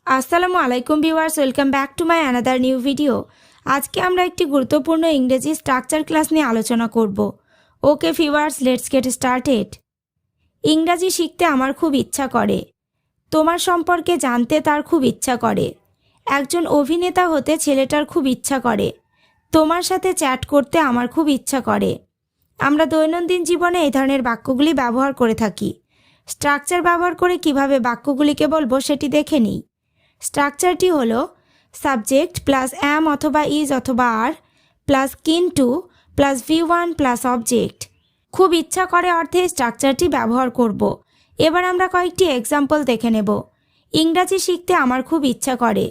আসসালামু আলাইকুম viewers, welcome back to my another new video. আজকে আমরা একটি গুরুত্বপূর্ণ ইংরেজি স্ট্রাকচার ক্লাস নিয়ে আলোচনা করব। Okay viewers, let's get started. ইংরাজি শিখতে আমার খুব ইচ্ছা করে। তোমার সম্পর্কে জানতে তার খুব ইচ্ছা করে। একজন অভিনেতা হতে ছেলেটার খুব ইচ্ছা করে। তোমার সাথে চ্যাট করতে আমার খুব ইচ্ছা করে। আমরা দৈনন্দিন জীবনে এই ধরনের বাক্যগুলি ব্যবহার করে থাকি। স্ট্রাকচার ব্যবহার করে কিভাবে বাক্যগুলিকে বলবো সেটি দেখে নিই। স্ট্রাকচারটি হলো সাবজেক্ট প্লাস অ্যাম অথবা ইজ অথবা are plus keen to plus V1 plus object. খুব ইচ্ছা করে অর্থে স্ট্রাকচারটি ব্যবহার করব। এবার আমরা কয়েকটি এক্সাম্পল দেখে নেব। ইংরাজি শিখতে আমার খুব ইচ্ছা করে।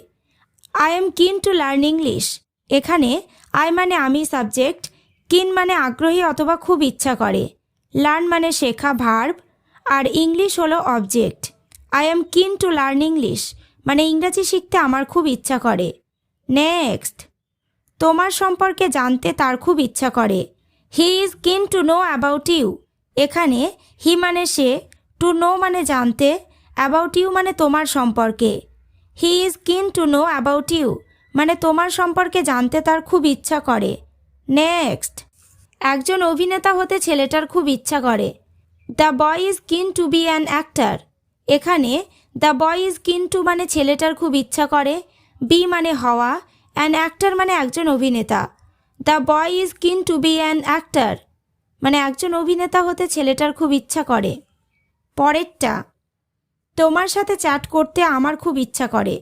I am keen to learn English. এখানে আই মানে আমি সাবজেক্ট, কিন মানে আগ্রহী অথবা খুব ইচ্ছা করে, লার্ন মানে শেখা ভার্ব, আর ইংলিশ হলো object. I am keen to learn English মানে ইংরাজি শিখতে আমার খুব ইচ্ছা করে। নেক্সট, তোমার সম্পর্কে জানতে তার খুব ইচ্ছা করে। He is keen to know about you. এখানে হি মানে সে, টু নো মানে জানতে, অ্যাবাউট ইউ মানে তোমার সম্পর্কে। He is keen to know about you মানে তোমার সম্পর্কে জানতে তার খুব ইচ্ছা করে। নেক্সট, একজন অভিনেতা হতে ছেলেটার খুব ইচ্ছা করে। The boy is keen to be an actor. এখানে the boy is keen to মানে ছেলেটার খুব ইচ্ছা করে, বি মানে হওয়া, অ্যান অ্যাক্টর মানে একজন অভিনেতা। The boy is keen to be an actor মানে একজন অভিনেতা হতে ছেলেটার খুব ইচ্ছা করে। পরেরটা, তোমার সাথে চ্যাট করতে আমার খুব ইচ্ছা করে।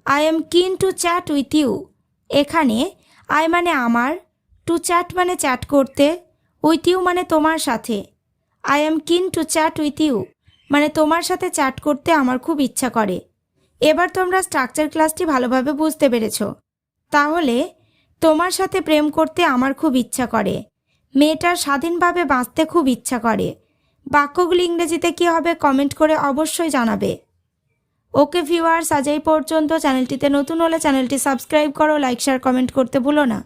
I am keen to chat with you. এখানে আই মানে আমার, টু চ্যাট মানে চ্যাট করতে, উইথ ইউ মানে তোমার সাথে। I am keen to chat with you মানে তোমার সাথে চ্যাট করতে আমার খুব ইচ্ছা করে। এবার তোমরা স্ট্রাকচার ক্লাসটি ভালোভাবে বুঝতে পেরেছ। তাহলে তোমার সাথে প্রেম করতে আমার খুব ইচ্ছা করে। মেয়েটার স্বাধীনভাবে বাঁচতে খুব ইচ্ছা করে। বাক্যগুলি ইংরেজিতে কী হবে কমেন্ট করে অবশ্যই জানাবে। ওকে ভিউয়ার্স, আজ এই পর্যন্ত। চ্যানেলটিতে নতুন হলে চ্যানেলটি সাবস্ক্রাইব করো, লাইক শেয়ার কমেন্ট করতে ভুলো না।